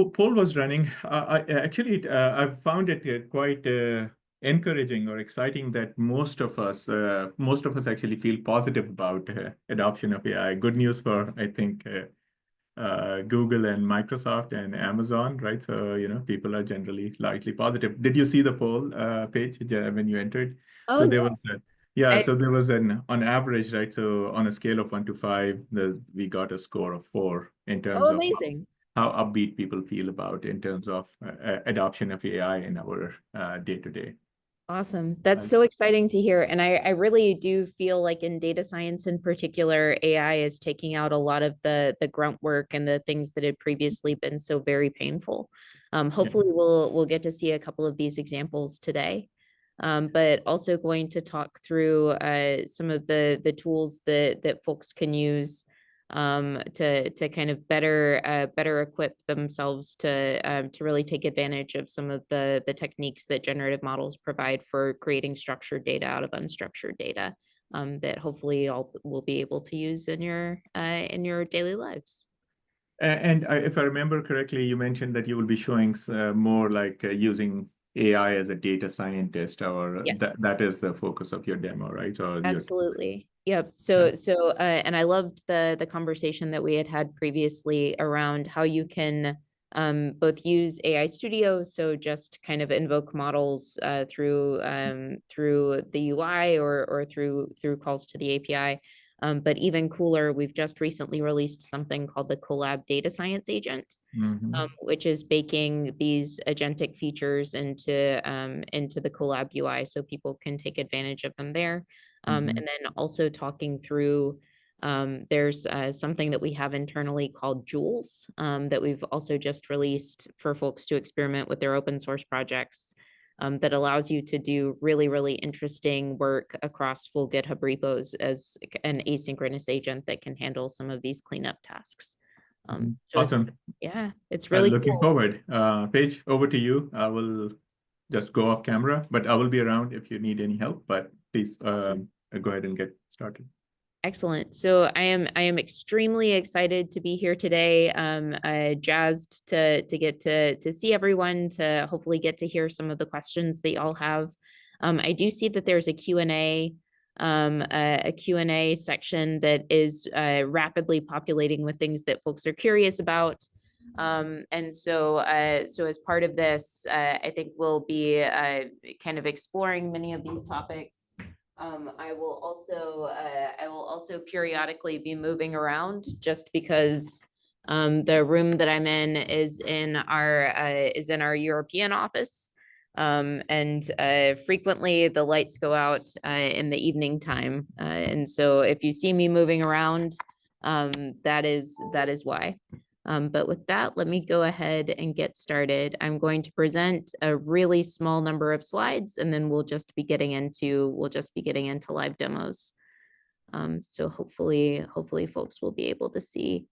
Poll was running. I found it quite encouraging or exciting that most of us actually feel positive about adoption of AI. Good news for, I think, Google and Microsoft and Amazon, right? So, people are generally largely positive. Did you see the poll page when you entered? Oh, So no. there was yeah, I, so there was on average, right? So on a scale of 1 to 5, we got a score of 4 in terms oh, of amazing. how upbeat people feel about in terms of adoption of AI in our day-to-day. Awesome. That's Uh, so exciting to hear. And I really do feel like in data science in particular, AI is taking out a lot of the grunt work and the things that had previously been so very painful. yeah. Hopefully we'll get to see a couple of these examples today. But also going to talk through some of the tools that folks can use to kind of better equip themselves to really take advantage of some of the techniques that generative models provide for creating structured data out of unstructured data that hopefully all will be able to use in your daily lives. And if I remember correctly, you mentioned that you will be showing more like using AI as a data scientist, or Yes. that is the focus of your demo, right? Or your Absolutely. Yep. yeah. And I loved the conversation that we had previously around how you can both use AI Studio, so just kind of invoke models through the UI or through calls to the API. But even cooler, we've just recently released something called the Collab Data Science Agent, Mhm. which is baking these agentic features into the Collab UI so people can take advantage of them there. And Mhm. then also talking through, there's something that we have internally called Jules that we've also just released for folks to experiment with their open source projects. That allows you to do really, really interesting work across full GitHub repos as an asynchronous agent that can handle some of these cleanup tasks. So it's, Awesome. yeah, it's really Looking cool. forward. Paige, over to you. I will just go off camera, but I will be around if you need any help. But please Awesome. go ahead and get started. Excellent. So I am extremely excited to be here today. Jazzed to get to see everyone, to hopefully get to hear some of the questions that y'all have. I do see that there's a Q&A, a Q&A section that is rapidly populating with things that folks are curious about. So as part of this, I think we'll be kind of exploring many of these topics. I will also periodically be moving around just because the room that I'm in is in our European office. And frequently the lights go out in the evening time. And so if you see me moving around, that is why. But with that, let me go ahead and get started. I'm going to present a really small number of slides, and then we'll just be getting into live demos. So hopefully folks will be able to see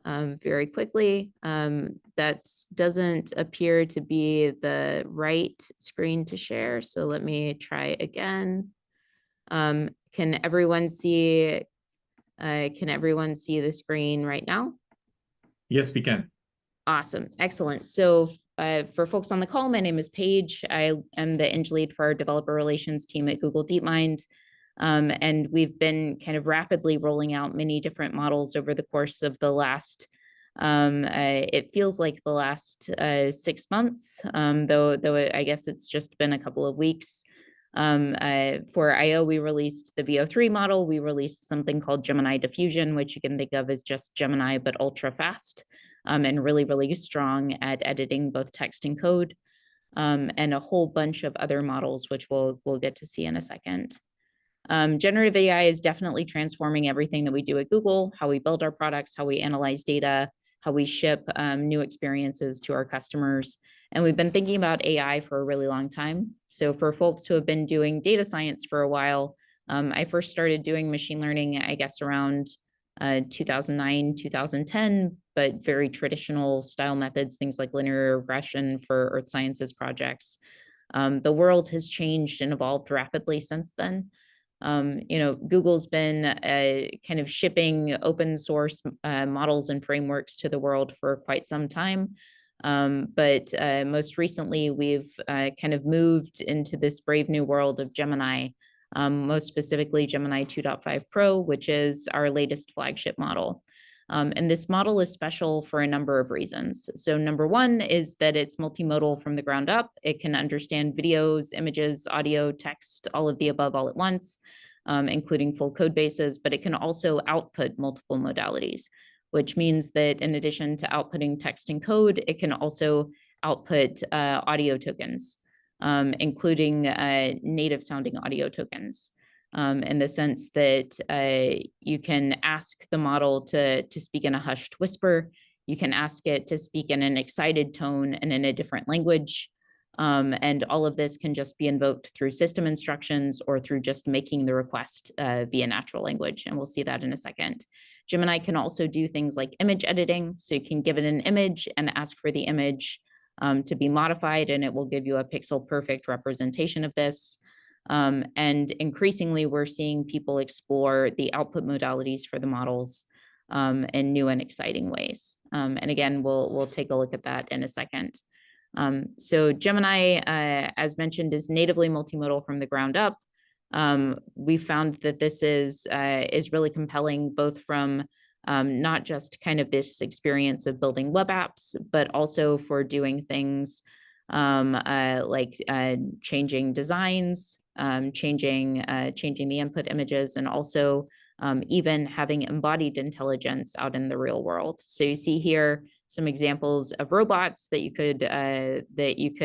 very quickly. That doesn't appear to be the right screen to share. So let me try again. Can everyone see the screen right now? Yes, we can. Awesome. Excellent. So for folks on the call, my name is Paige. I am the Eng lead for our developer relations team at Google DeepMind. And we've been kind of rapidly rolling out many different models over the course of the last, it feels like the last 6 months, though I guess it's just been a couple of weeks. For I/O, we released the VO3 model. We released something called Gemini Diffusion, which you can think of as just Gemini, but ultra fast. And really, really strong at editing both text and code, and a whole bunch of other models, which we'll get to see in a second. Generative AI is definitely transforming everything that we do at Google, how we build our products, how we analyze data, how we ship new experiences to our customers. And we've been thinking about AI for a really long time. So for folks who have been doing data science for a while, I first started doing machine learning, I guess, around 2009, 2010, but very traditional style methods, things like linear regression for earth sciences projects. The world has changed and evolved rapidly since then. Google's been kind of shipping open source models and frameworks to the world for quite some time. But most recently, we've kind of moved into this brave new world of Gemini, most specifically Gemini 2.5 Pro, which is our latest flagship model. And this model is special for a number of reasons. So number one is that it's multimodal from the ground up. It can understand videos, images, audio, text, all of the above all at once, including full code bases, but it can also output multiple modalities, which means that in addition to outputting text and code, it can also output audio tokens, including native sounding audio tokens. In the sense that you can ask the model to speak in a hushed whisper. You can ask it to speak in an excited tone and in a different language. And all of this can just be invoked through system instructions or through just making the request via natural language. And we'll see that in a second. Gemini can also do things like image editing. So you can give it an image and ask for the image to be modified, and it will give you a pixel perfect representation of this. And increasingly, we're seeing people explore the output modalities for the models in new and exciting ways. And again, we'll take a look at that in a second. So Gemini, as mentioned, is natively multimodal from the ground up. We found that this is really compelling, both from not just kind of this experience of building web apps, but also for doing things like changing designs, changing the input images, and also even having embodied intelligence out in the real world. So you see here some examples of robots that you could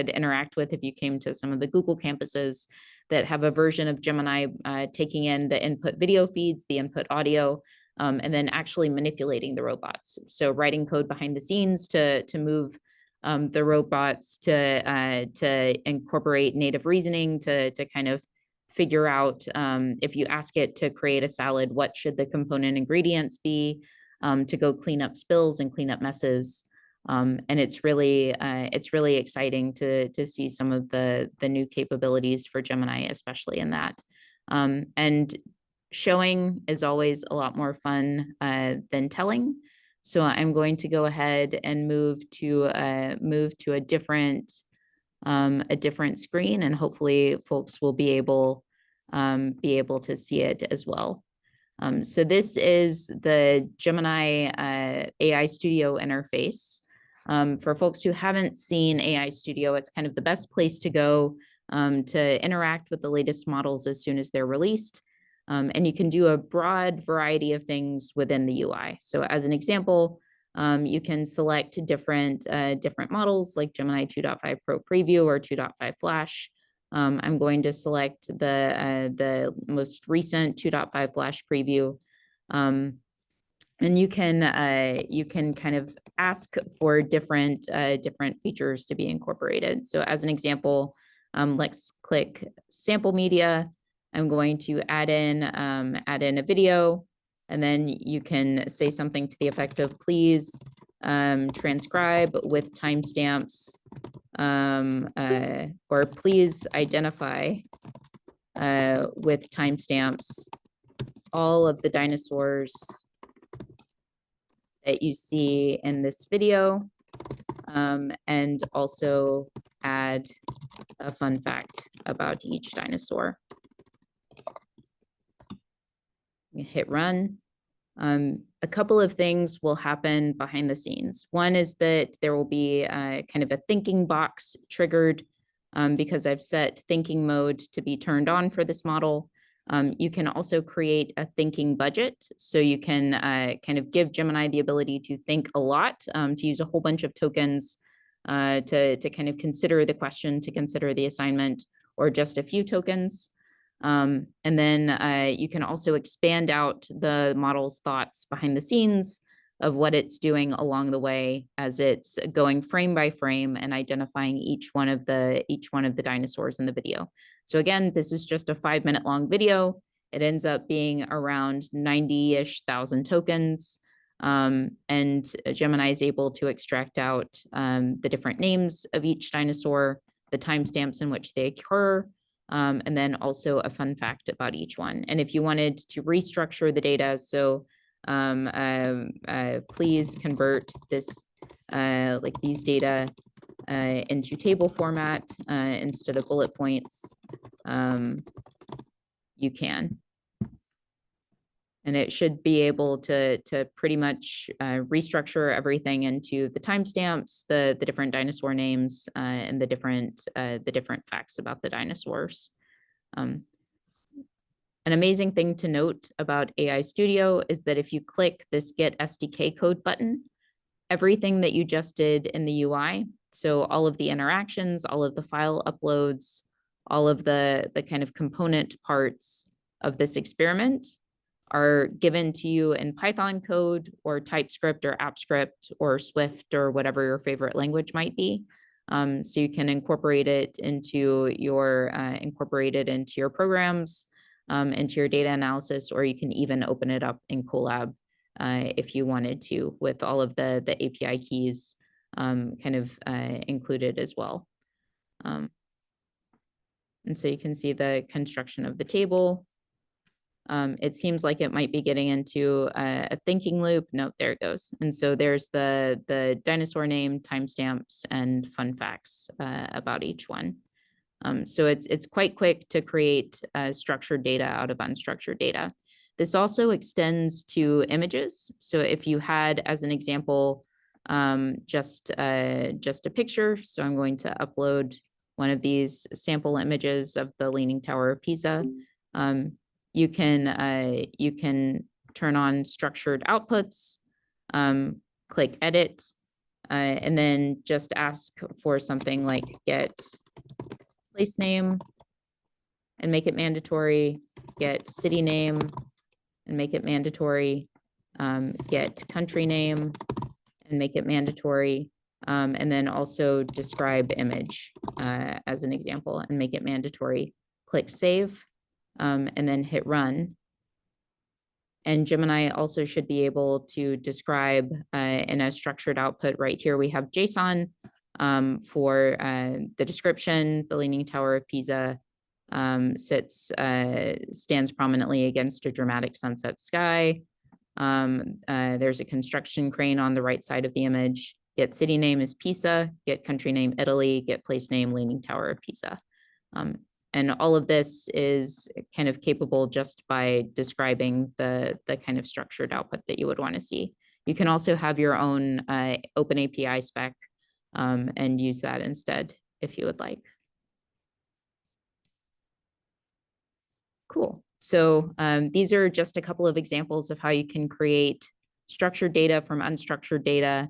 interact with if you came to some of the Google campuses that have a version of Gemini taking in the input video feeds, the input audio, and then actually manipulating the robots. So writing code behind the scenes to move the robots to incorporate native reasoning to kind of figure out if you ask it to create a salad, what should the component ingredients be, to go clean up spills and clean up messes. And it's really exciting to see some of the new capabilities for Gemini, especially in that. And showing is always a lot more fun than telling. So I'm going to go ahead and move to a different screen, and hopefully folks will be able to see it as well. So this is the Gemini AI Studio interface. For folks who haven't seen AI Studio, it's kind of the best place to go to interact with the latest models as soon as they're released. And you can do a broad variety of things within the UI. So as an example, you can select different models like Gemini 2.5 Pro Preview or 2.5 Flash. I'm going to select the most recent 2.5 Flash Preview. And you can kind of ask for different features to be incorporated. So as an example, let's click sample media. I'm going to add in a video, and then you can say something to the effect of please transcribe with timestamps, or please identify with timestamps all of the dinosaurs that you see in this video, and also add a fun fact about each dinosaur. Hit run. A couple of things will happen behind the scenes. One is that there will be kind of a thinking box triggered because I've set thinking mode to be turned on for this model. You can also create a thinking budget. So you can kind of give Gemini the ability to think a lot, to use a whole bunch of tokens to kind of consider the question, to consider the assignment, or just a few tokens. And then you can also expand out the model's thoughts behind the scenes of what it's doing along the way as it's going frame by frame and identifying each one of the dinosaurs in the video. So again, this is just a 5-minute long video. It ends up being around 90-ish thousand tokens. And Gemini is able to extract out the different names of each dinosaur, the timestamps in which they occur, and then also a fun fact about each one. And if you wanted to restructure the data, so please convert this, like these data into table format instead of bullet points, you can. And it should be able to pretty much restructure everything into the timestamps, the different dinosaur names, and the different facts about the dinosaurs. An amazing thing to note about AI Studio is that if you click this Get SDK Code button, everything that you just did in the UI, so all of the interactions, all of the file uploads, all of the kind of component parts of this experiment are given to you in Python code or TypeScript or AppScript or Swift or whatever your favorite language might be. So you can incorporate it into your programs, into your data analysis, or you can even open it up in Colab if you wanted to, with all of the API keys kind of included as well. And so you can see the construction of the table. It seems like it might be getting into a thinking loop. Nope, there it goes. And so there's the dinosaur name, timestamps, and fun facts about each one. So it's quite quick to create structured data out of unstructured data. This also extends to images. So if you had, as an example, just a picture, so I'm going to upload one of these sample images of the Leaning Tower of Pisa. You can turn on structured outputs, click edit, and then just ask for something like get place name and make it mandatory, get city name and make it mandatory, get country name and make it mandatory, and then also describe image as an example and make it mandatory. Click save. And then hit run. And Gemini also should be able to describe in a structured output. Right here, we have JSON for the description. The Leaning Tower of Pisa stands prominently against a dramatic sunset sky. There's a construction crane on the right side of the image. Get city name is Pisa, get country name Italy, get place name Leaning Tower of Pisa. And all of this is kind of capable just by describing the kind of structured output that you would want to see. You can also have your own open API spec and use that instead if you would like. Cool. So these are just a couple of examples of how you can create structured data from unstructured data.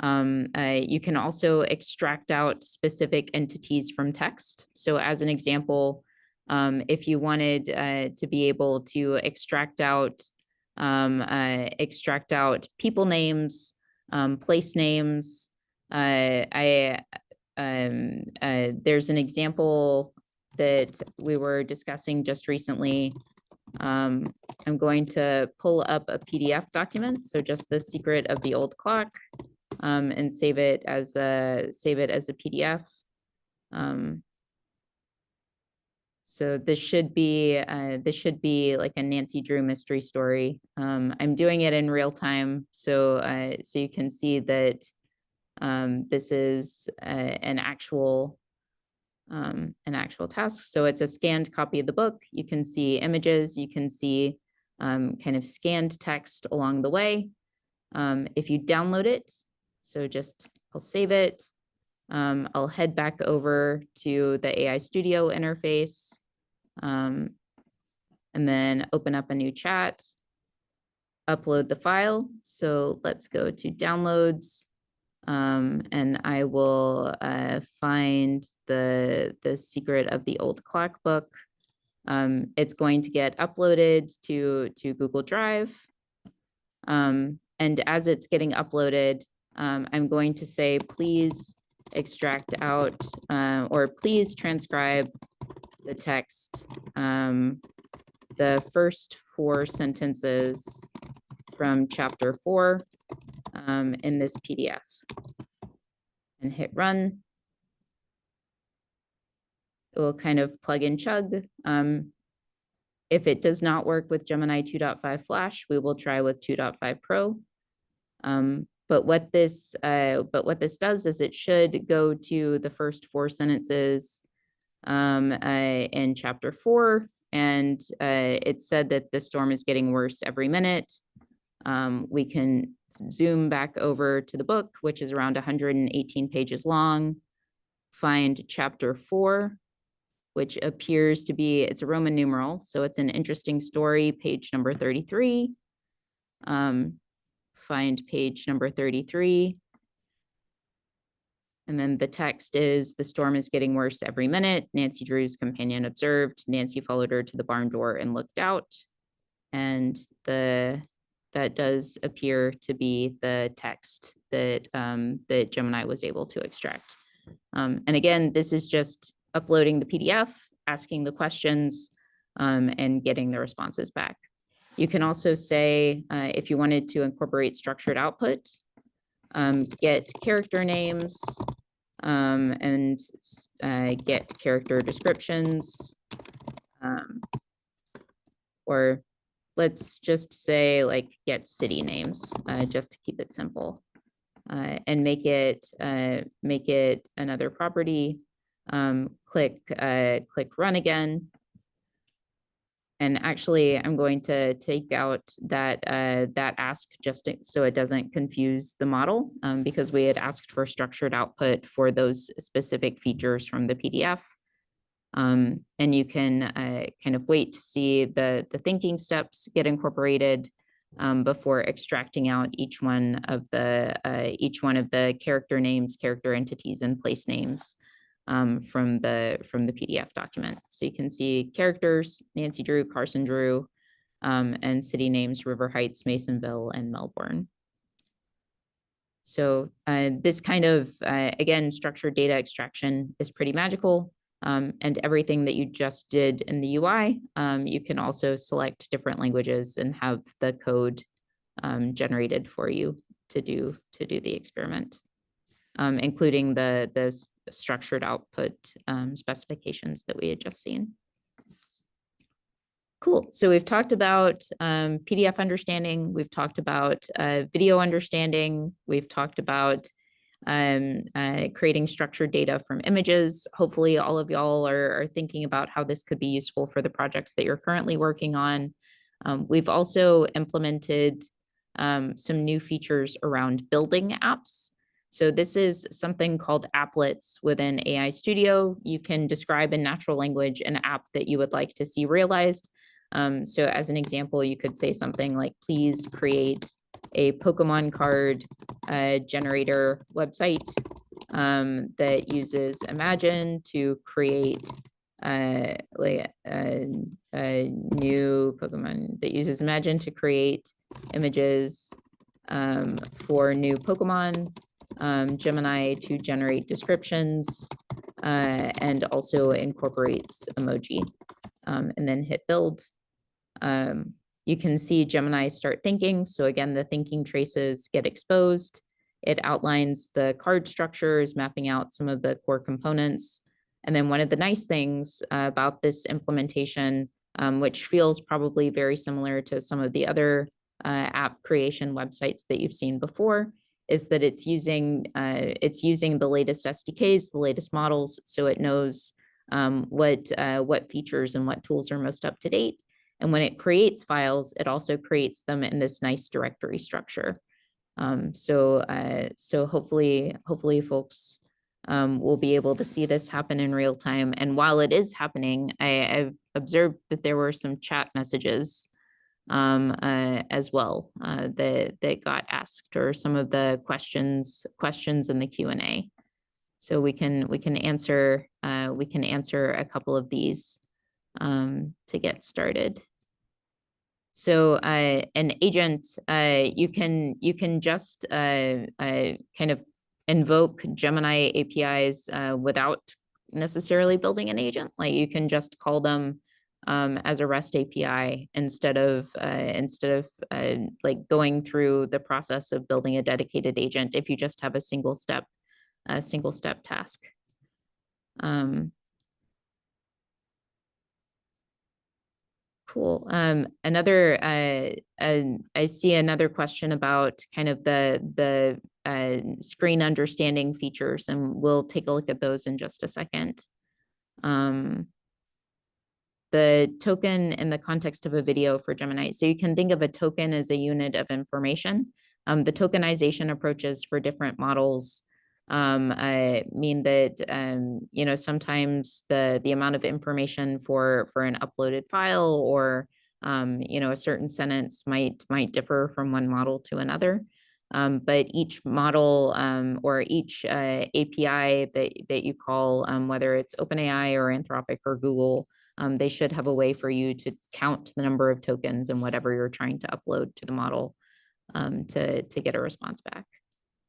You can also extract out specific entities from text. So as an example, if you wanted to be able to extract out people names, place names, there's an example that we were discussing just recently. I'm going to pull up a PDF document. So just the secret of the old clock. And save it as a PDF. So this should be like a Nancy Drew mystery story. I'm doing it in real time, so you can see that this is an actual task. So it's a scanned copy of the book. You can see images. You can see kind of scanned text along the way. If you download it. So I'll save it. I'll head back over to the AI Studio interface and then open up a new chat, upload the file. So let's go to downloads and I will find the secret of the old clock book. It's going to get uploaded to Google Drive. And as it's getting uploaded, I'm going to say, please extract out or please transcribe the text, the first 4 sentences from chapter 4 in this PDF and hit run. It will kind of plug and chug. If it does not work with Gemini 2.5 Flash, we will try with 2.5 Pro. But what this does is it should go to the first 4 sentences in chapter 4, and it said that the storm is getting worse every minute. We can zoom back over to the book, which is around 118 pages long, find chapter 4, which appears to be, it's a Roman numeral, so it's an interesting story, page number 33. Find page number 33. And then the text is, the storm is getting worse every minute. Nancy Drew's companion observed. Nancy followed her to the barn door and looked out. And that does appear to be the text that, that Gemini was able to extract. And again, this is just uploading the PDF, asking the questions, and getting the responses back. You can also say, if you wanted to incorporate structured output, get character names, and get character descriptions, or let's just say like get city names, just to keep it simple, and make it another property. Click run again. And actually, I'm going to take out that ask just so it doesn't confuse the model, because we had asked for structured output for those specific features from the PDF. And you can kind of wait to see the thinking steps get incorporated before extracting out each one of the character names, character entities, and place names from the PDF document. So you can see characters, Nancy Drew, Carson Drew, and city names, River Heights, Masonville, and Melbourne. So this kind of, again, structured data extraction is pretty magical. And everything that you just did in the UI, you can also select different languages and have the code generated for you to do the experiment, including the structured output specifications that we had just seen. Cool. So we've talked about PDF understanding. We've talked about video understanding. We've talked about creating structured data from images. Hopefully all of y'all are thinking about how this could be useful for the projects that you're currently working on. We've also implemented some new features around building apps. So this is something called applets within AI Studio. You can describe in natural language an app that you would like to see realized. So as an example, you could say something like, please create a Pokemon card generator website that uses Imagine to create like a new Pokemon, that uses Imagine to create images for new Pokemon, Gemini to generate descriptions, and also incorporates emoji, and then hit build. You can see Gemini start thinking. So again, the thinking traces get exposed. It outlines the card structures, mapping out some of the core components. And then one of the nice things about this implementation, which feels probably very similar to some of the other app creation websites that you've seen before, is that it's using the latest SDKs, the latest models, so it knows what features and what tools are most up to date. And when it creates files, it also creates them in this nice directory structure. So hopefully folks will be able to see this happen in real time. And while it is happening, I've observed that there were some chat messages as well that got asked, or some of the questions in the Q&A. So we can answer a couple of these to get started. So an agent, you can just kind of invoke Gemini APIs without necessarily building an agent. Like you can just call them as a REST API instead of like going through the process of building a dedicated agent if you just have a single step task. Cool. I see another question about kind of the screen understanding features, and we'll take a look at those in just a second. The token in the context of a video for Gemini. So you can think of a token as a unit of information. The tokenization approaches for different models mean that sometimes the amount of information for an uploaded file or a certain sentence might differ from one model to another. But each model or each API that you call, whether it's OpenAI or Anthropic or Google, they should have a way for you to count the number of tokens and whatever you're trying to upload to the model to get a response back.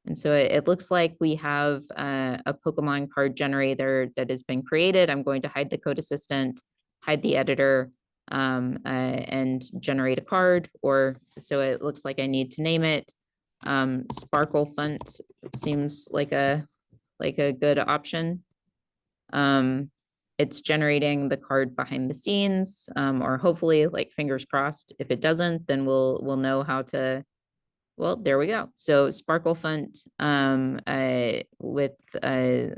And so it looks like we have a Pokemon card generator that has been created. I'm going to hide the code assistant, hide the editor, and generate a card. Or so it looks like I need to name it. Sparkle font seems like a good option. It's generating the card behind the scenes, or hopefully, like, fingers crossed. If it doesn't, then we'll know how to. Well, there we go. So Sparkle font with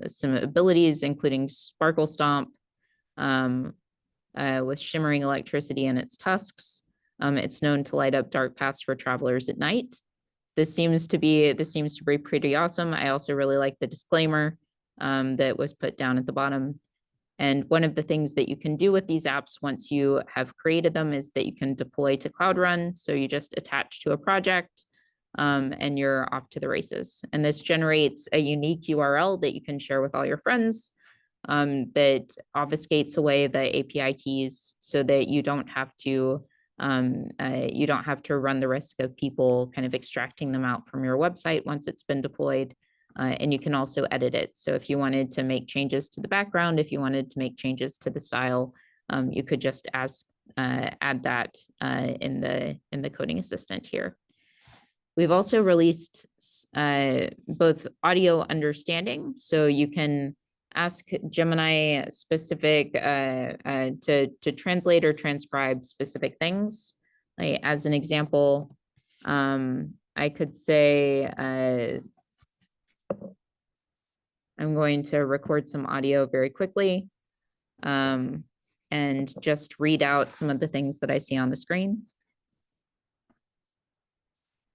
some abilities, including Sparkle Stomp, with shimmering electricity in its tusks. It's known to light up dark paths for travelers at night. This seems to be pretty awesome. I also really like the disclaimer that was put down at the bottom. And one of the things that you can do with these apps once you have created them is that you can deploy to Cloud Run. So you just attach to a project and you're off to the races. And this generates a unique URL that you can share with all your friends that obfuscates away the API keys so that you don't have to run the risk of people kind of extracting them out from your website once it's been deployed. And you can also edit it. So if you wanted to make changes to the background, if you wanted to make changes to the style, you could just add that in the coding assistant here. We've also released both audio understanding, so you can ask Gemini specific to translate or transcribe specific things. Like, as an example, I could say, I'm going to record some audio very quickly and just read out some of the things that I see on the screen.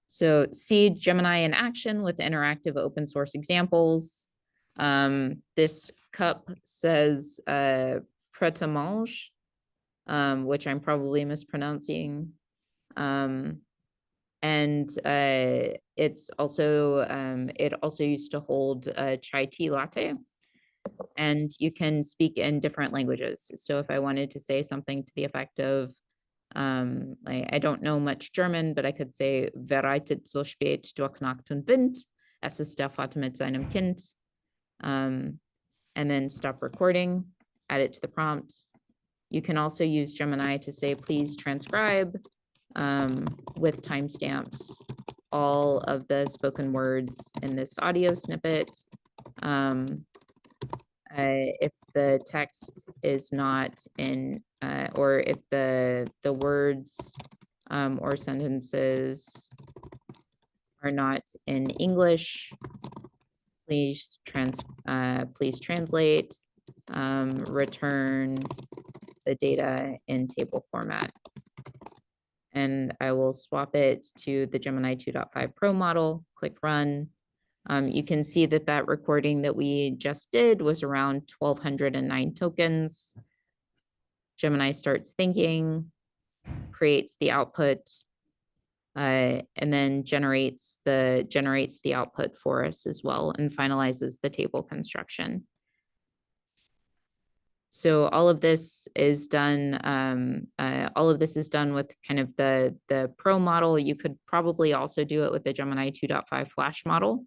So see Gemini in action with interactive open source examples. This cup says prêt-à-manger, which I'm probably mispronouncing. And it also used to hold a chai tea latte. And you can speak in different languages. So if I wanted to say something to the effect of, I don't know much German, but I could say, wer reitet so spät durch Nacht und Wind? Es ist der Vater mit seinem Kind. And then stop recording, add it to the prompt. You can also use Gemini to say, please transcribe with timestamps all of the spoken words in this audio snippet. If the text is not in, or if the words or sentences are not in English, please translate, return the data in table format. And I will swap it to the Gemini 2.5 Pro model, click run. You can see that recording that we just did was around 1,209 tokens. Gemini starts thinking, creates the output, and then generates the output for us as well, and finalizes the table construction. So all of this is done. With kind of the Pro model. You could probably also do it with the Gemini 2.5 Flash model,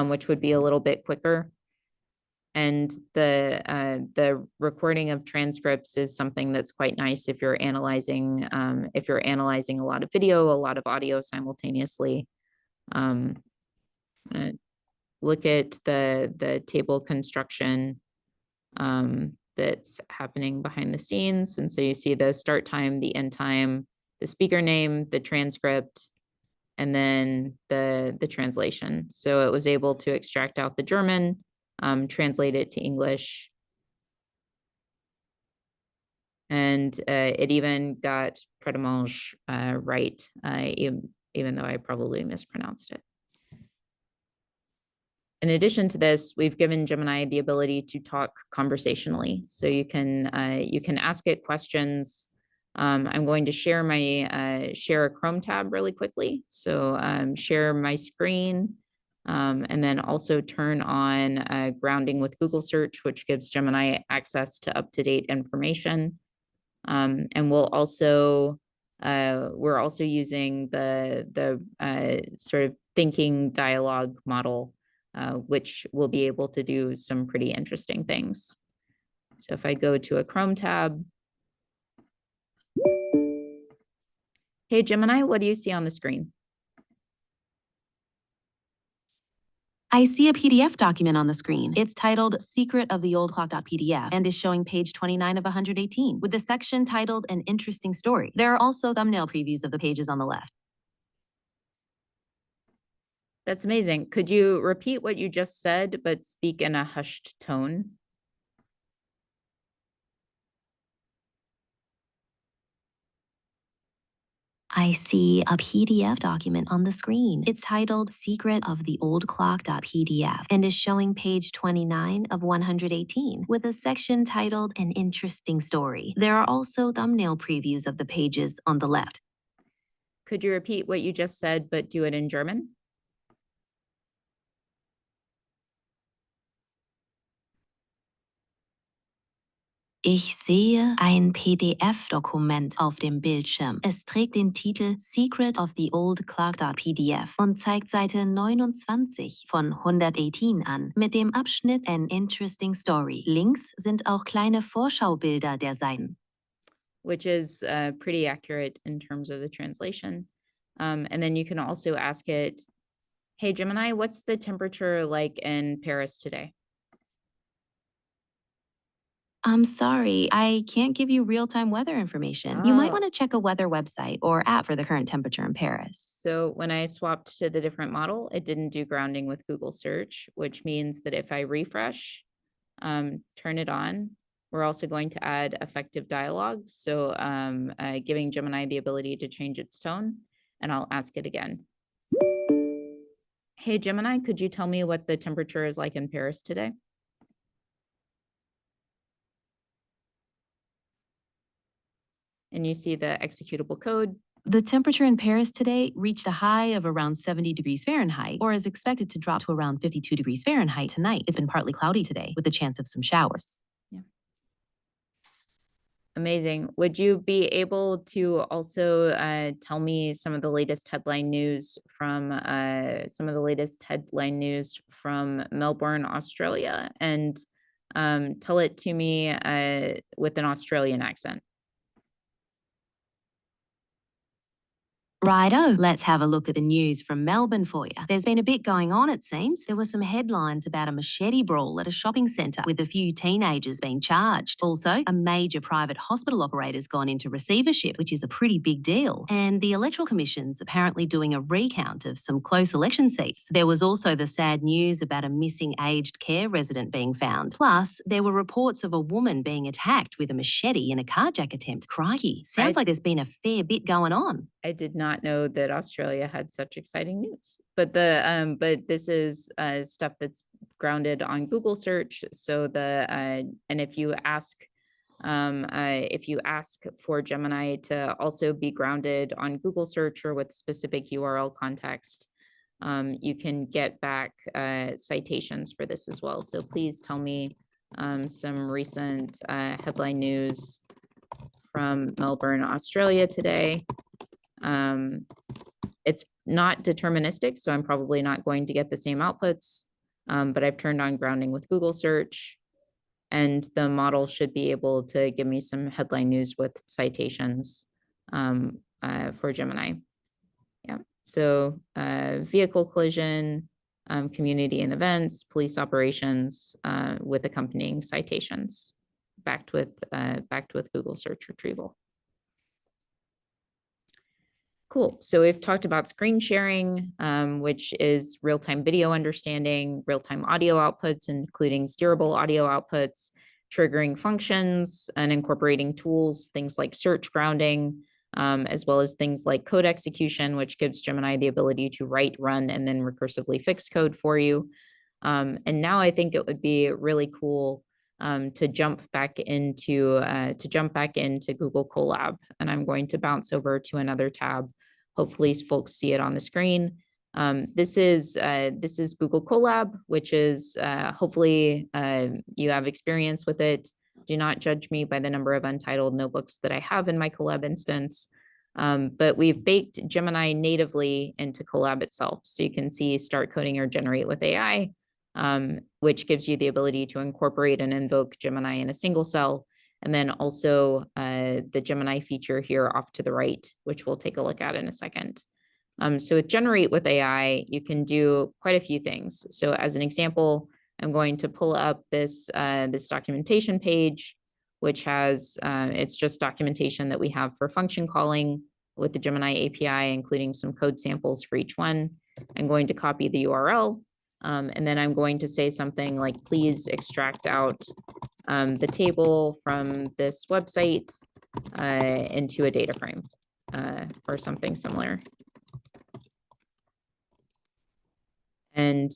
which would be a little bit quicker. And the recording of transcripts is something that's quite nice if you're analyzing a lot of video, a lot of audio simultaneously. Look at the table construction. that's happening behind the scenes. And so you see the start time, the end time, the speaker name, the transcript, and then the translation. So it was able to extract out the German, translate it to English. And it even got Prédomange right, even though I probably mispronounced it. In addition to this, we've given Gemini the ability to talk conversationally. So you can ask it questions. I'm going to share my share a Chrome tab really quickly. So share my screen, and then also turn on grounding with Google search, which gives Gemini access to up-to-date information. And we're also using the sort of thinking dialogue model, which will be able to do some pretty interesting things. So if I go to a Chrome tab, hey Gemini, what do you see on the screen? I see a PDF document on the screen. It's titled Secret of the Old Clock.pdf and is showing page 29 of 118 with a section titled An Interesting Story. There are also thumbnail previews of the pages on the left. That's amazing. Could you repeat what you just said, but speak in a hushed tone? I see a PDF document on the screen. It's titled Secret of the Old Clock.pdf and is showing page 29 of 118 with a section titled An Interesting Story. There are also thumbnail previews of the pages on the left. Could you repeat what you just said, but do it in German? Ich sehe ein PDF-Dokument auf dem Bildschirm. Es trägt den Titel Secret of the Old Clock.pdf und zeigt Seite 29 von 118 an mit dem Abschnitt An Interesting Story. Links sind auch kleine Vorschaubilder der Seiten. Which is pretty accurate in terms of the translation. And then you can also ask it, hey Gemini, what's the temperature like in Paris today? I'm sorry, I can't give you real-time weather information. You might Oh. want to check a weather website or app for the current temperature in Paris. So when I swapped to the different model, it didn't do grounding with Google search, which means that if I refresh, turn it on, we're also going to add effective dialogue. So giving Gemini the ability to change its tone, and I'll ask it again. Hey Gemini, could you tell me what the temperature is like in Paris today? And you see the executable code. The temperature in Paris today reached a high of around 70 degrees Fahrenheit, or is expected to drop to around 52 degrees Fahrenheit tonight. It's been partly cloudy today, with a chance of some showers. Yeah. Amazing. Would you be able to also tell me some of the latest headline news from Melbourne, Australia, and tell it to me with an Australian accent? Righto, let's have a look at the news from Melbourne for you. There's been a bit going on, it seems. There were some headlines about a machete brawl at a shopping centre with a few teenagers being charged. Also, a major private hospital operator's gone into receivership, which is a pretty big deal. And the Electoral Commission's apparently doing a recount of some close election seats. There was also the sad news about a missing aged care resident being found. Plus, there were reports of a woman being attacked with a machete in a carjack attempt. Crikey, sounds like there's been a fair bit going on. I did not know that Australia had such exciting news, but this is stuff that's grounded on Google search. So and if you ask for Gemini to also be grounded on Google search or with specific URL context, you can get back citations for this as well. So please tell me some recent headline news from Melbourne, Australia today. It's not deterministic, so I'm probably not going to get the same outputs, but I've turned on grounding with Google search, and the model should be able to give me some headline news with citations for Gemini. Yeah, so vehicle collision, community and events, police operations with accompanying citations. backed with Google search retrieval. Cool. So we've talked about screen sharing, which is real-time video understanding, real-time audio outputs, including steerable audio outputs, triggering functions, and incorporating tools, things like search grounding, as well as things like code execution, which gives Gemini the ability to write, run, and then recursively fix code for you. And now I think it would be really cool to jump back into Google Colab, and I'm going to bounce over to another tab. Hopefully, folks see it on the screen. This is Google Colab, which is hopefully you have experience with it. Do not judge me by the number of untitled notebooks that I have in my Collab instance. But we've baked Gemini natively into Collab itself. So you can see start coding or generate with AI, which gives you the ability to incorporate and invoke Gemini in a single cell. And then also the Gemini feature here off to the right, which we'll take a look at in a second. So with Generate with AI, you can do quite a few things. So as an example, I'm going to pull up this documentation page, which has, it's just documentation that we have for function calling with the Gemini API, including some code samples for each one. I'm going to copy the URL, and then I'm going to say something like, please extract out the table from this website into a data frame or something similar. And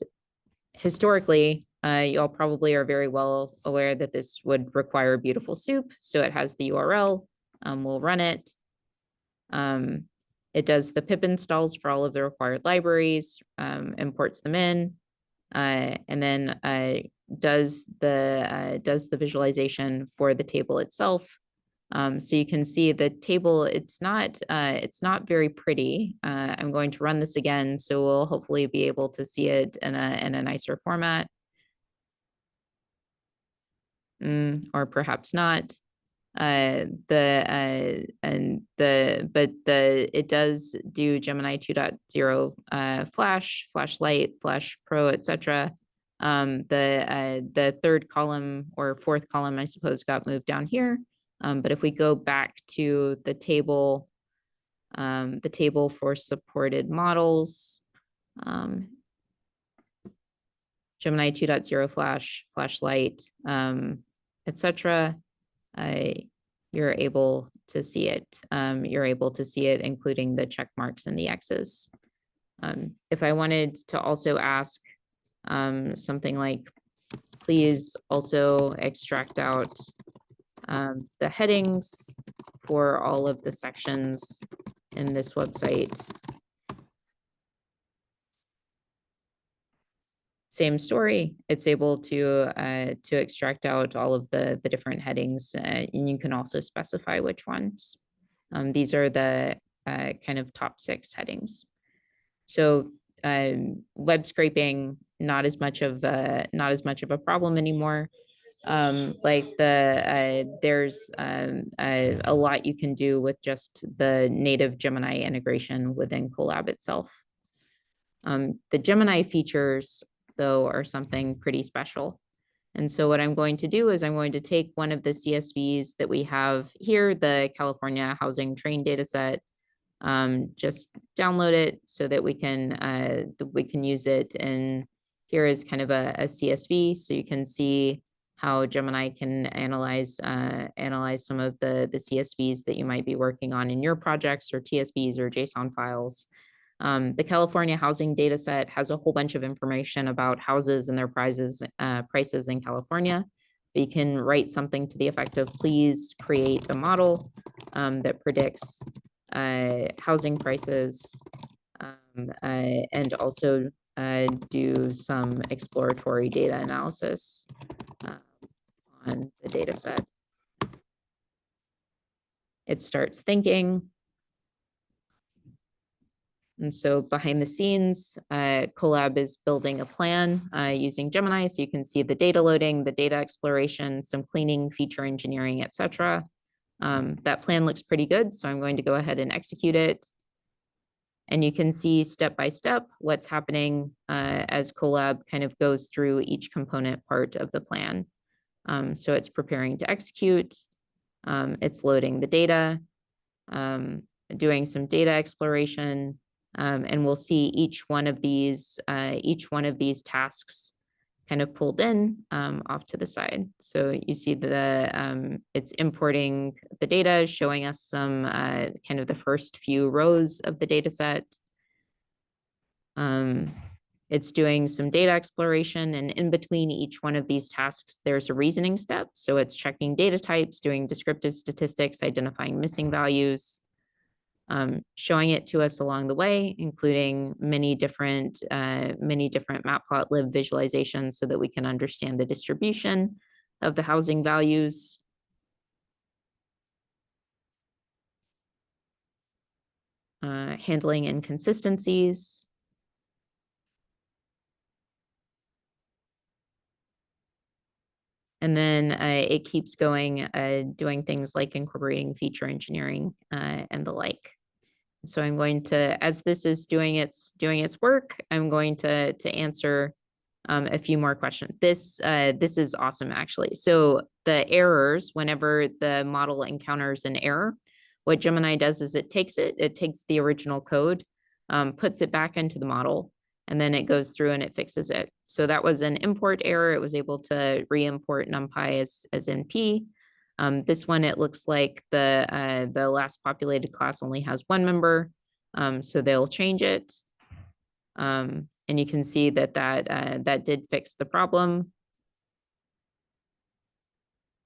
historically, you all probably are very well aware that this would require beautiful soup. So it has the URL, we'll run it. It does the pip installs for all of the required libraries, imports them in, and then does the visualization for the table itself. So you can see the table, it's not very pretty. I'm going to run this again, so we'll hopefully be able to see it in a nicer format. Or perhaps not. It does do Gemini 2.0 Flash, Flashlight, Flash Pro, etc. The third column or fourth column, I suppose, got moved down here. But if we go back to the table for supported models, Gemini 2.0 Flash, Flashlight, etc. You're able to see it. You're able to see it, including the check marks and the X's. If I wanted to also ask something like, please also extract out the headings for all of the sections in this website. Same story. It's able to extract out all of the different headings, and you can also specify which ones. These are the kind of top 6 headings. So web scraping, not as much of a problem anymore. There's a lot you can do with just the native Gemini integration within Collab itself. The Gemini features, though, are something pretty special. And so what I'm going to do is I'm going to take one of the CSVs that we have here, the California Housing Train dataset, just download it so that we can use it. And here is kind of a CSV, so you can see how Gemini can analyze some of the CSVs that you might be working on in your projects, or TSVs or JSON files. The California housing data set has a whole bunch of information about houses and their prices in California. But you can write something to the effect of, please create a model that predicts housing prices, and also do some exploratory data analysis on the data set. It starts thinking. And so behind the scenes, Collab is building a plan using Gemini. So you can see the data loading, the data exploration, some cleaning, feature engineering, etc. That plan looks pretty good. So I'm going to go ahead and execute it. And you can see step by step what's happening as Collab kind of goes through each component part of the plan. So it's preparing to execute. It's loading the data, doing some data exploration, and we'll see each one of these tasks kind of pulled in off to the side. So you see the it's importing the data, showing us some kind of the first few rows of the data set. It's doing some data exploration, and in between each one of these tasks, there's a reasoning step. So it's checking data types, doing descriptive statistics, identifying missing values, showing it to us along the way, including many different matplotlib visualizations so that we can understand the distribution of the housing values. Handling inconsistencies. And then it keeps going, doing things like incorporating feature engineering and the like. So I'm going to, as this is doing its work, I'm going to answer a few more questions. This is awesome, actually. So the errors, whenever the model encounters an error, what Gemini does is it takes the original code, puts it back into the model, and then it goes through and it fixes it. So that was an import error. It was able to re-import NumPy as NP. This one, it looks like the last populated class only has one member, so they'll change it. And you can see that did fix the problem.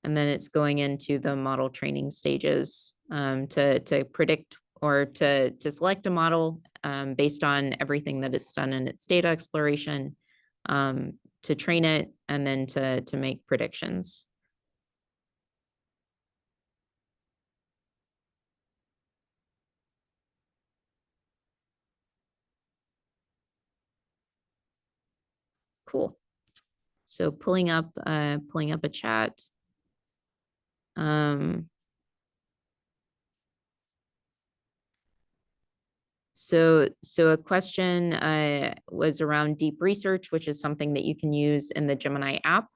And then it's going into the model training stages to predict or to select a model based on everything that it's done in its data exploration, to train it, and then to make predictions. Cool. So pulling up a chat. So a question was around deep research, which is something that you can use in the Gemini app.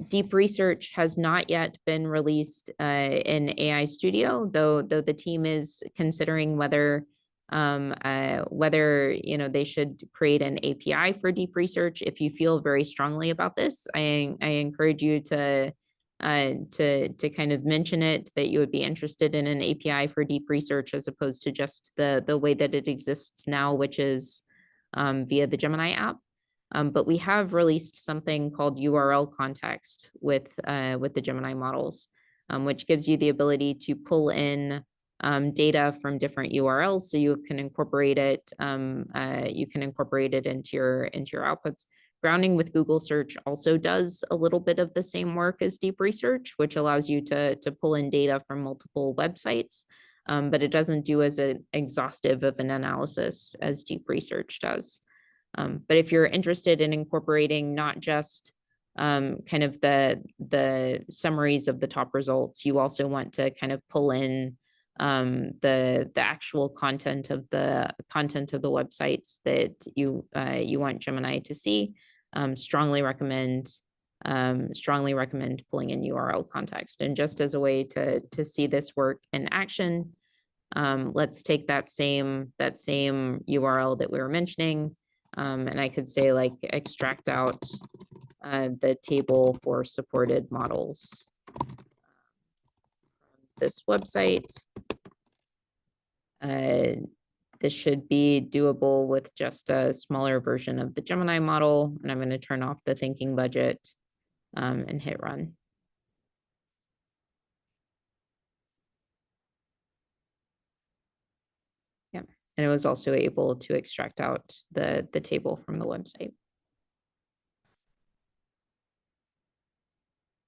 Deep research has not yet been released in AI Studio, though the team is considering whether they should create an API for deep research. If you feel very strongly about this, I encourage you to kind of mention it, that you would be interested in an API for deep research as opposed to just the way that it exists now, which is via the Gemini app. But we have released something called URL context with the Gemini models, which gives you the ability to pull in data from different URLs, so you can incorporate it. You can incorporate it into your outputs. Grounding with Google search also does a little bit of the same work as deep research, which allows you to pull in data from multiple websites, but it doesn't do as exhaustive of an analysis as deep research does. But if you're interested in incorporating not just kind of the summaries of the top results, you also want to kind of pull in the actual content of the websites that you want Gemini to see. Strongly recommend pulling in URL context. And just as a way to see this work in action, let's take that same URL that we were mentioning, and I could say like extract out the table for supported models from this website. This should be doable with just a smaller version of the Gemini model, and I'm going to turn off the thinking budget and hit run. Yeah, and it was also able to extract out the table from the website.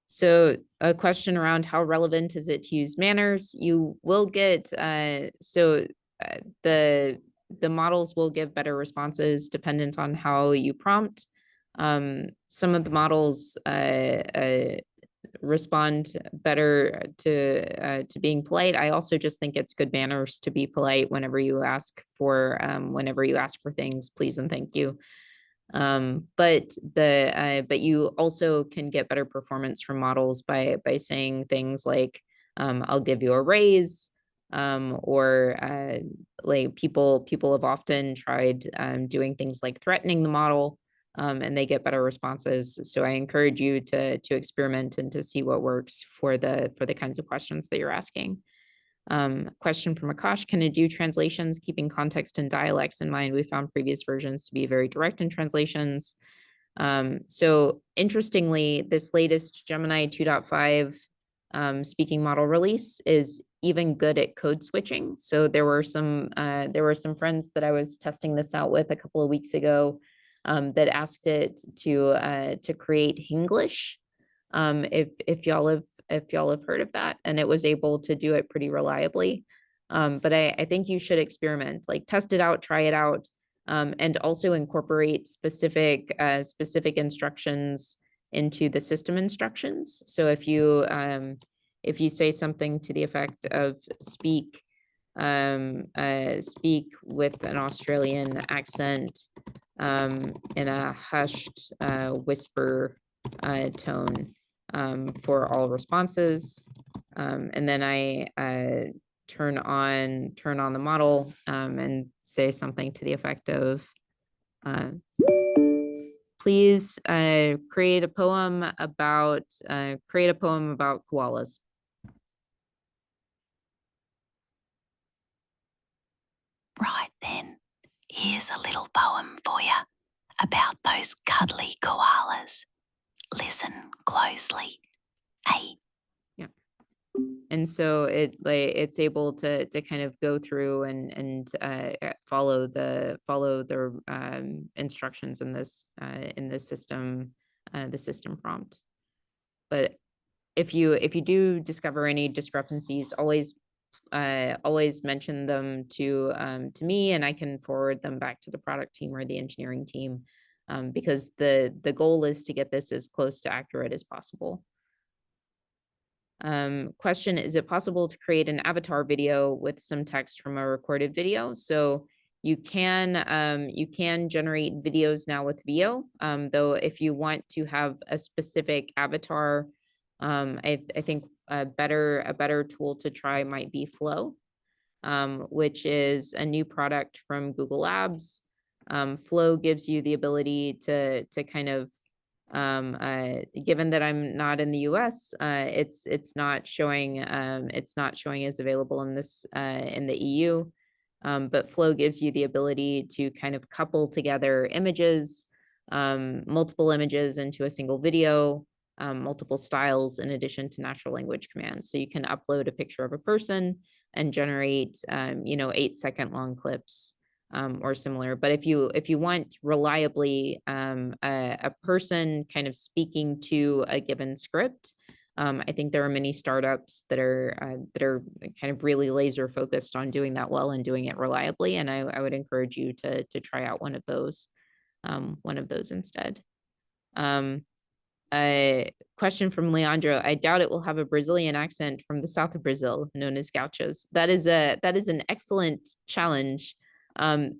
So a question around how relevant is it to use manners? You will get, the models will give better responses dependent on how you prompt. Some of the models respond better to being polite. I also just think it's good manners to be polite whenever you ask for things, please and thank you. But you also can get better performance from models by saying things like, I'll give you a raise, or like people have often tried doing things like threatening the model, and they get better responses. So I encourage you to experiment and to see what works for the kinds of questions that you're asking. Question from Akash, can it do translations, keeping context and dialects in mind? We found previous versions to be very direct in translations. So interestingly, this latest Gemini 2.5 speaking model release is even good at code switching. So there were some friends that I was testing this out with a couple of weeks ago that asked it to create Hinglish. If y'all have heard of that, and it was able to do it pretty reliably. But I think you should experiment, like test it out, try it out, and also incorporate specific instructions into the system instructions. So if you say something to the effect of speak with an Australian accent in a hushed whisper tone for all responses, and then I turn on the model and say something to the effect of, please create a poem about koalas. Right then, here's a little poem for you about those cuddly koalas. Listen closely. Hey. Yeah. And so it's able to kind of go through and follow the instructions in this system, the system prompt. But if you do discover any discrepancies, always mention them to me, and I can forward them back to the product team or the engineering team, because the goal is to get this as close to accurate as possible. Question, is it possible to create an avatar video with some text from a recorded video? So you can generate videos now with Veo, though if you want to have a specific avatar, I think a better tool to try might be Flow, which is a new product from Google Labs. Flow gives you the ability to kind of, given that I'm not in the US, it's not showing as available in this in the EU. But Flow gives you the ability to kind of couple together images, multiple images into a single video, multiple styles in addition to natural language commands. So you can upload a picture of a person and generate 8-second long clips or similar. But if you want reliably a person kind of speaking to a given script, I think there are many startups that are kind of really laser focused on doing that well and doing it reliably. And I would encourage you to try out one of those instead. A question from Leandro. I doubt it will have a Brazilian accent from the south of Brazil, known as gauchos. That is an excellent challenge.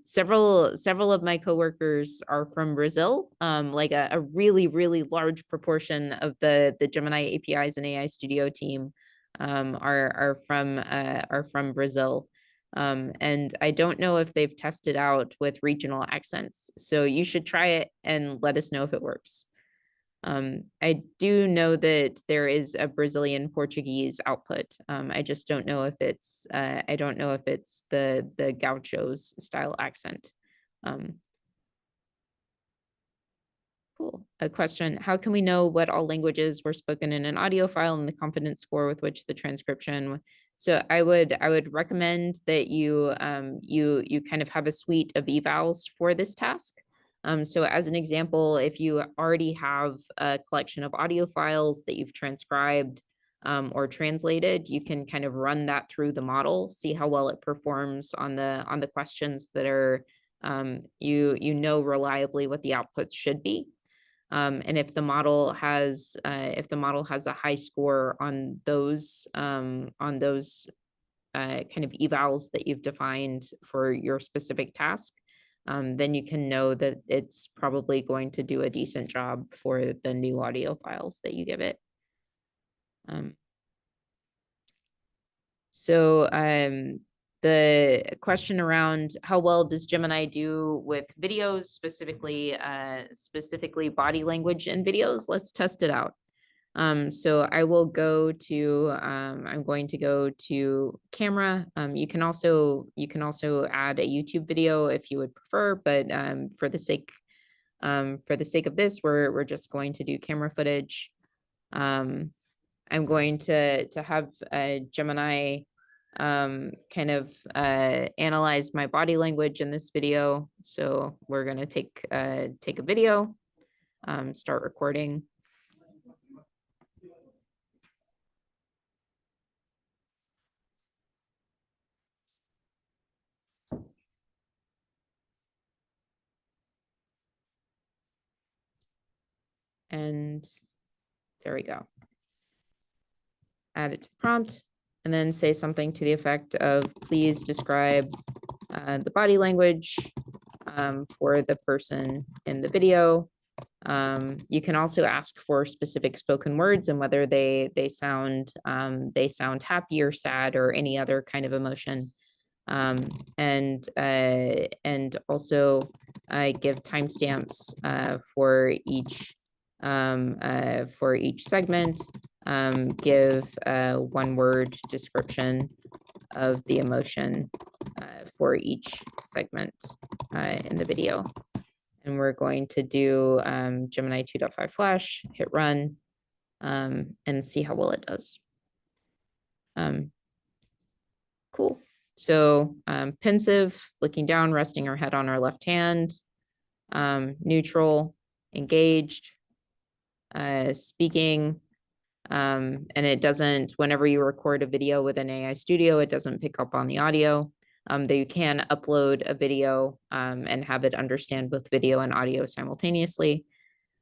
Several of my coworkers are from Brazil. Like a really, really large proportion of the Gemini APIs and AI Studio team are from Brazil. And I don't know if they've tested out with regional accents. So you should try it and let us know if it works. I do know that there is a Brazilian Portuguese output. I just don't know if it's the gauchos style accent. Cool. A question, how can we know what all languages were spoken in an audio file and the confidence score with which the transcription? So I would recommend that you kind of have a suite of evals for this task. So as an example, if you already have a collection of audio files that you've transcribed or translated, you can kind of run that through the model, see how well it performs on the questions that are reliably what the outputs should be. And if the model has a high score on those kind of evals that you've defined for your specific task, then you can know that it's probably going to do a decent job for the new audio files that you give it. The question around how well does Gemini do with videos, specifically body language in videos, let's test it out. So I will go to, I'm going to go to camera. You can also add a YouTube video if you would prefer, but for the sake of this, we're just going to do camera footage. I'm going to have Gemini kind of analyze my body language in this video. So we're going to take a video, start recording. And there we go. Add it to the prompt and then say something to the effect of, please describe the body language for the person in the video. You can also ask for specific spoken words and whether they sound happy or sad or any other kind of emotion. And also give timestamps for each segment. Give a one-word description of the emotion for each segment in the video. And we're going to do Gemini 2.5 Flash, hit run, and see how well it does. Cool. So pensive, looking down, resting our head on our left hand, neutral, engaged, speaking, and it doesn't, whenever you record a video with an AI Studio, it doesn't pick up on the audio. Though you can upload a video and have it understand both video and audio simultaneously.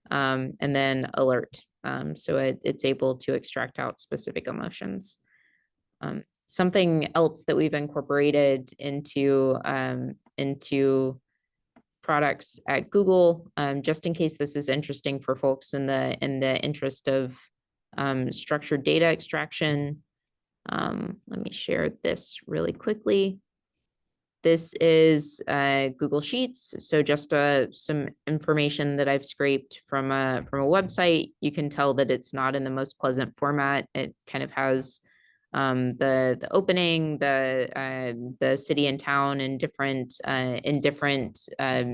And then alert. So it's able to extract out specific emotions. Something else that we've incorporated into products at Google, just in case this is interesting for folks in the interest of structured data extraction. Let me share this really quickly. This is Google Sheets. So just some information that I've scraped from a website. You can tell that it's not in the most pleasant format. It kind of has the opening, the city and town in different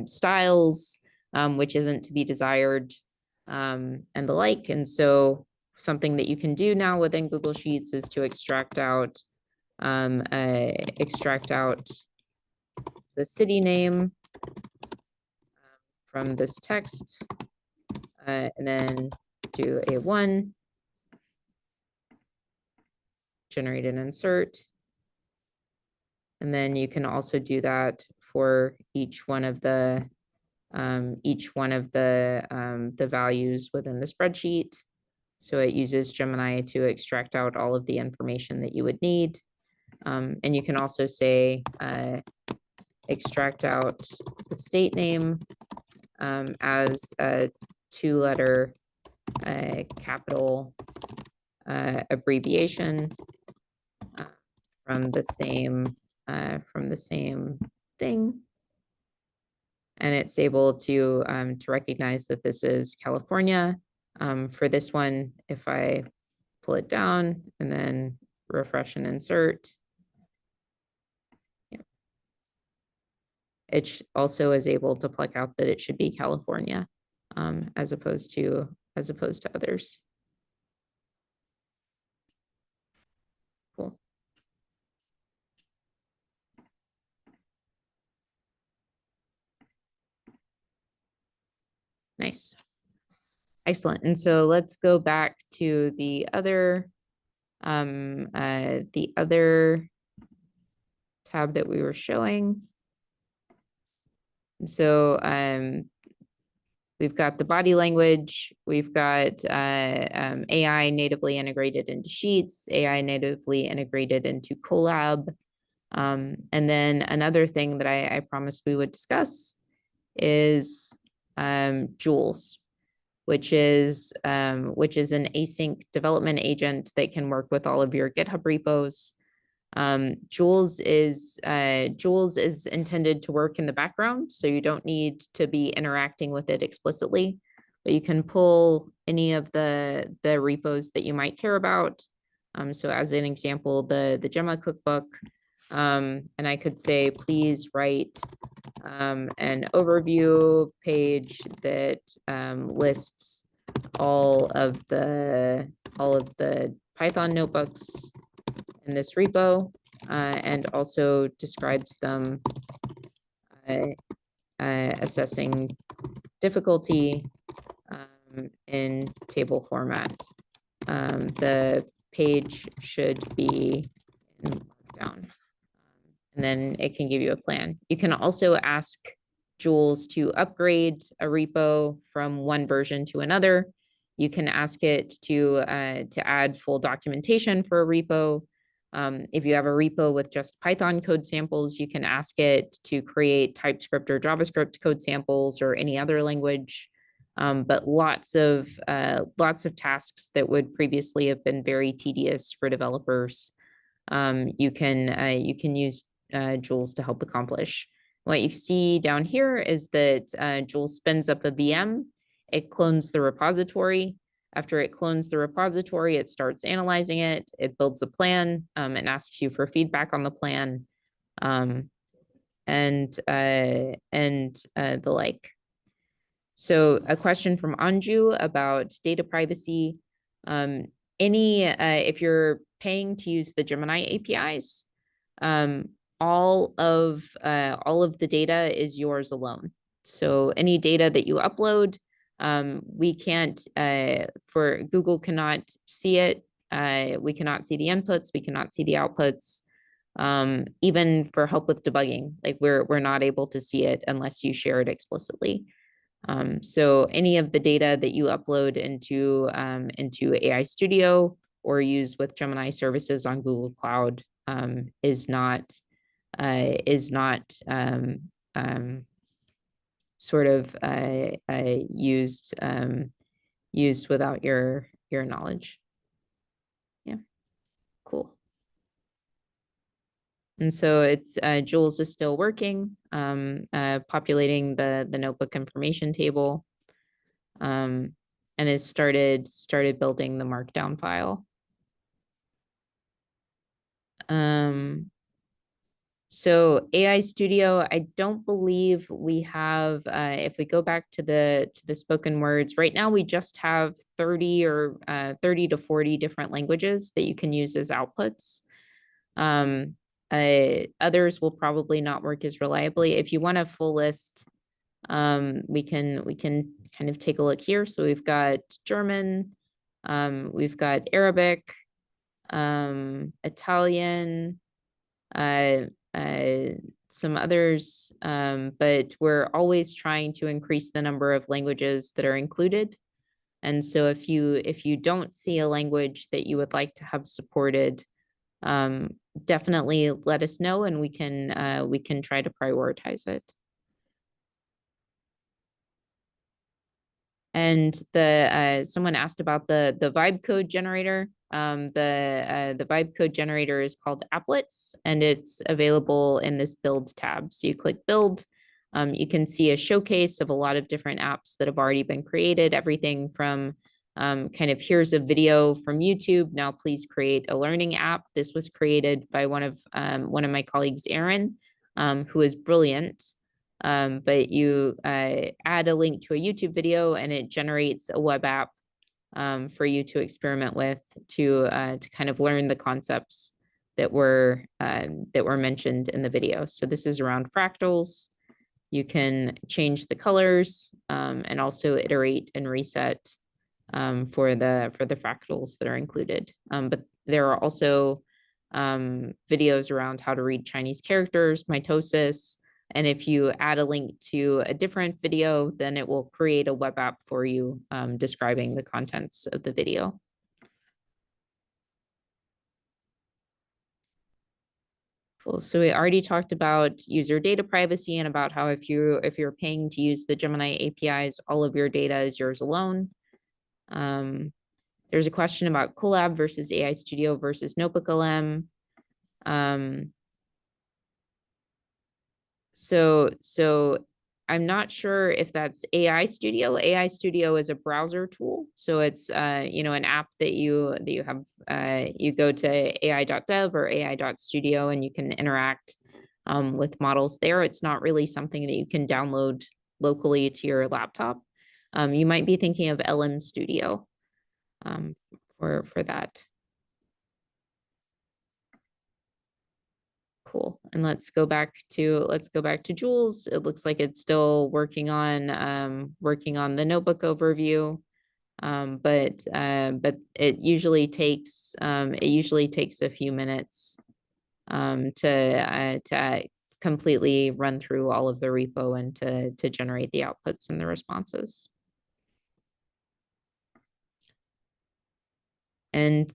styles, which isn't to be desired, and the like. And so something that you can do now within Google Sheets is to extract out the city name from this text, and then do a one, generate an insert. And then you can also do that for each one of the values within the spreadsheet. So it uses Gemini to extract out all of the information that you would need. And you can also say, extract out the state name as a two-letter capital abbreviation from the same thing, and it's able to recognize that this is California. For this one, if I pull it down and then refresh and insert, it also is able to pluck out that it should be California, as opposed to others. Cool. Nice. Excellent. And so let's go back to the other tab that we were showing. So we've got the body language, we've got AI natively integrated into Sheets, AI natively integrated into Collab. And then another thing that I promised we would discuss is Jules, which is an async development agent that can work with all of your GitHub repos. Jules is intended to work in the background, so you don't need to be interacting with it explicitly, but you can pull any of the repos that you might care about. So as an example, the Gemma cookbook, and I could say, please write an overview page that lists all of the Python notebooks in this repo, and also describes them, assessing difficulty in table format. The page should be in Markdown, and then it can give you a plan. You can also ask Jules to upgrade a repo from one version to another. You can ask it to add full documentation for a repo. If you have a repo with just Python code samples, you can ask it to create TypeScript or JavaScript code samples or any other language. But lots of tasks that would previously have been very tedious for developers, you can use Jules to help accomplish. What you see down here is that Jules spins up a VM. It clones the repository. After it clones the repository, it starts analyzing it. It builds a plan and asks you for feedback on the plan, and the like. So a question from Anju about data privacy. If you're paying to use the Gemini APIs, all of the data is yours alone. So any data that you upload, we can't, Google cannot see it. We cannot see the inputs. We cannot see the outputs. Even for help with debugging, like we're not able to see it unless you share it explicitly. So any of the data that you upload into AI Studio or use with Gemini services on Google Cloud is not sort of used without your knowledge. Yeah, cool. And so it's Jules is still working, populating the notebook information table, and has started building the Markdown file. So AI Studio, I don't believe we have, if we go back to the spoken words, right now we just have 30 to 40 different languages that you can use as outputs. Others will probably not work as reliably. If you want a full list, we can kind of take a look here. So we've got German, we've got Arabic, Italian, some others, but we're always trying to increase the number of languages that are included. And so if you don't see a language that you would like to have supported, definitely let us know, and we can try to prioritize it. And someone asked about the vibe code generator. The vibe code generator is called Applets, and it's available in this build tab. So you click build, you can see a showcase of a lot of different apps that have already been created, everything from kind of here's a video from YouTube. Now please create a learning app. This was created by one of my colleagues, Aaron, who is brilliant. But you add a link to a YouTube video and it generates a web app for you to experiment with to kind of learn the concepts that were mentioned in the video. So this is around fractals. You can change the colors and also iterate and reset for the fractals that are included. But there are also videos around how to read Chinese characters, mitosis. And if you add a link to a different video, then it will create a web app for you describing the contents of the video. Cool. So we already talked about user data privacy and about how if you're paying to use the Gemini APIs, all of your data is yours alone. There's a question about Collab versus AI Studio versus Notebook LM. So I'm not sure if that's AI Studio. AI Studio is a browser tool. So it's an app that you have you go to ai.dev or ai.studio and you can interact with models there. It's not really something that you can download locally to your laptop. You might be thinking of LM Studio for that. Cool. And let's go back to Jules. It looks like it's still working on the notebook overview. But it usually takes a few minutes to completely run through all of the repo and to generate the outputs and the responses. And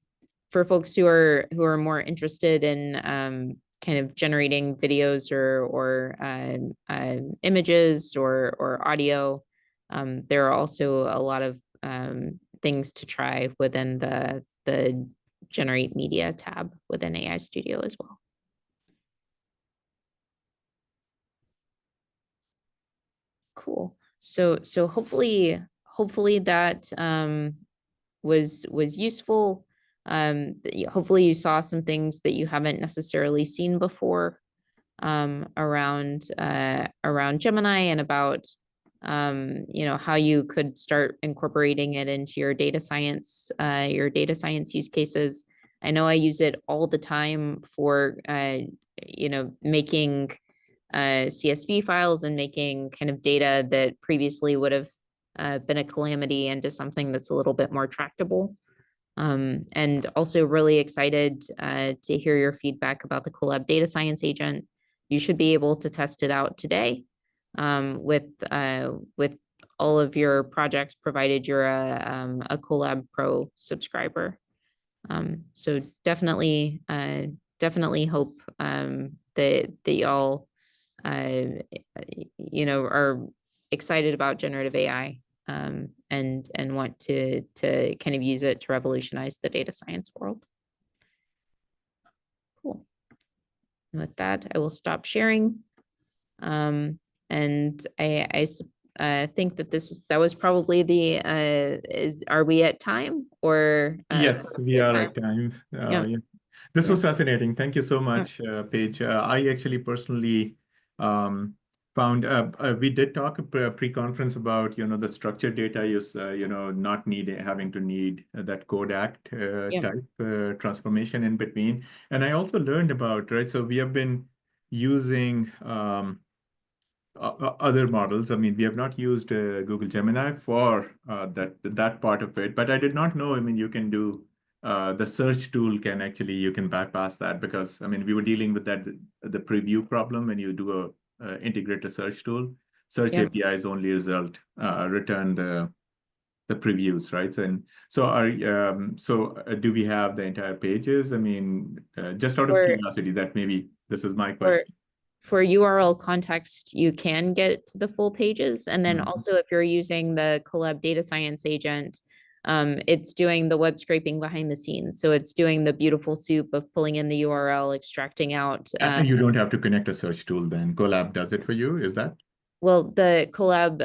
for folks who are more interested in kind of generating videos or images or audio, there are also a lot of things to try within the Generate Media tab within AI Studio as well. Cool. So hopefully that was useful. Hopefully you saw some things that you haven't necessarily seen before around Gemini and about how you could start incorporating it into your data science use cases. I know I use it all the time for making CSV files and making kind of data that previously would have been a calamity into something that's a little bit more tractable. And also really excited to hear your feedback about the Collab data science agent. You should be able to test it out today with all of your projects, provided you're a Collab Pro subscriber. So definitely hope that y'all are excited about generative AI and want to kind of use it to revolutionize the data science world. Cool. And with that, I will stop sharing. And I think that was probably are we at time or? Yes, we are at time. Yeah. Yeah. This was fascinating. Thank you so much, Paige. I actually personally found we did talk pre-conference about the structured data use not having to need that code act type transformation in between. And I also learned about, right, so we have been using other models. I mean, we have not used Google Gemini for that part of it, but I did not know, I mean, you can do the search tool you can bypass that, because I mean, we were dealing with the preview problem when you do a integrate a search tool. Search APIs only return the previews, right? So do we have the entire pages? I mean, just out of curiosity, that maybe this is my question. For URL context, you can get to the full pages. And then also if you're using the Collab data science agent, it's doing the web scraping behind the scenes. So it's doing the beautiful soup of pulling in the URL, extracting out. You don't have to connect a search tool then. Collab does it for you, is that? Well, the Collab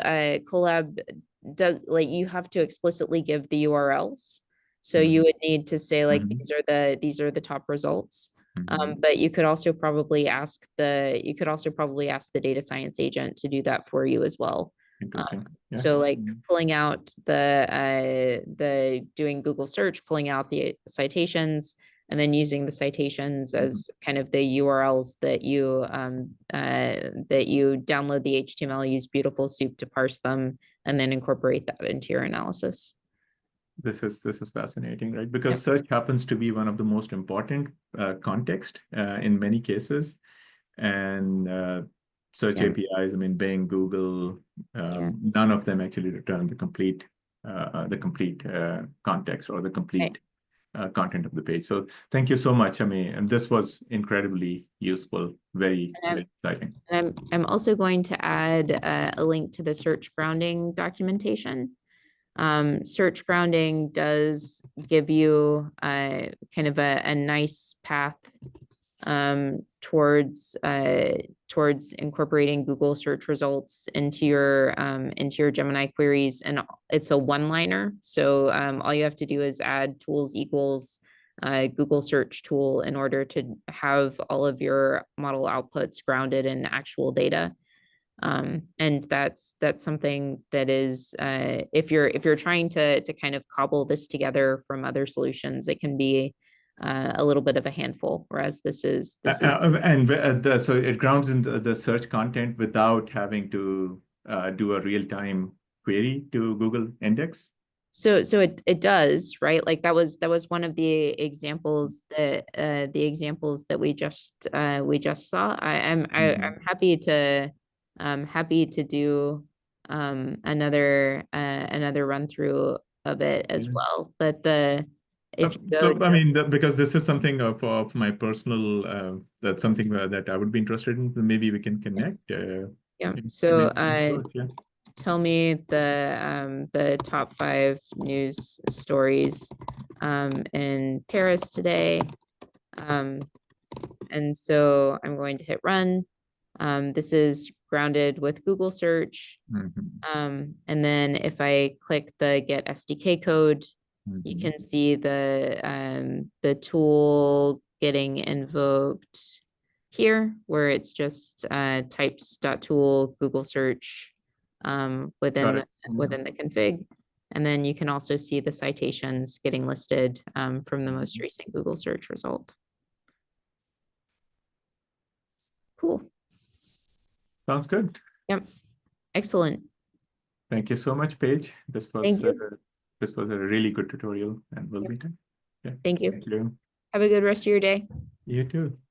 does, like, you have to explicitly give the URLs. So you would need to say, like, these are the top results. But you could also probably ask the data science agent to do that for you as well. Interesting. So like pulling out doing Google search, pulling out the citations, and then using the citations as kind of the URLs that you download the HTML, use Beautiful Soup to parse them, and then incorporate that into your analysis. This is fascinating, right? Because search happens to be one of the most important context in many cases, and search APIs, I mean, Bing, Google, none of them actually return the complete context or the complete content of the page. So thank you so much. I mean, and this was incredibly useful, very exciting. And I'm also going to add a link to the search grounding documentation. Search grounding does give you kind of a nice path towards incorporating Google search results into your Gemini queries, and it's a one-liner. So all you have to do is add tools equals Google search tool in order to have all of your model outputs grounded in actual data. And that's something that is if you're trying to kind of cobble this together from other solutions, it can be a little bit of a handful, whereas this is so it grounds in the search content without having to do a real-time query to Google Index. So it does, right? Like that was one of the examples that we just saw. I'm happy to do another run through of it as well. But I mean, because this is something of my personal, that's something that I would be interested in. Maybe we can connect. Yeah. So tell me the top 5 news stories in Paris today. And so I'm going to hit run. This is grounded with Google search. And then if I click the get SDK code, you can see the tool getting invoked here, where it's just types.tool Google search within the config. And then you can also see the citations getting listed from the most recent Google search result. Cool. Sounds good. Yep. Excellent. Thank you so much, Paige. This was a really good tutorial, and we'll be done. Yeah. Thank you. Thank you. Have a good rest of your day. You too.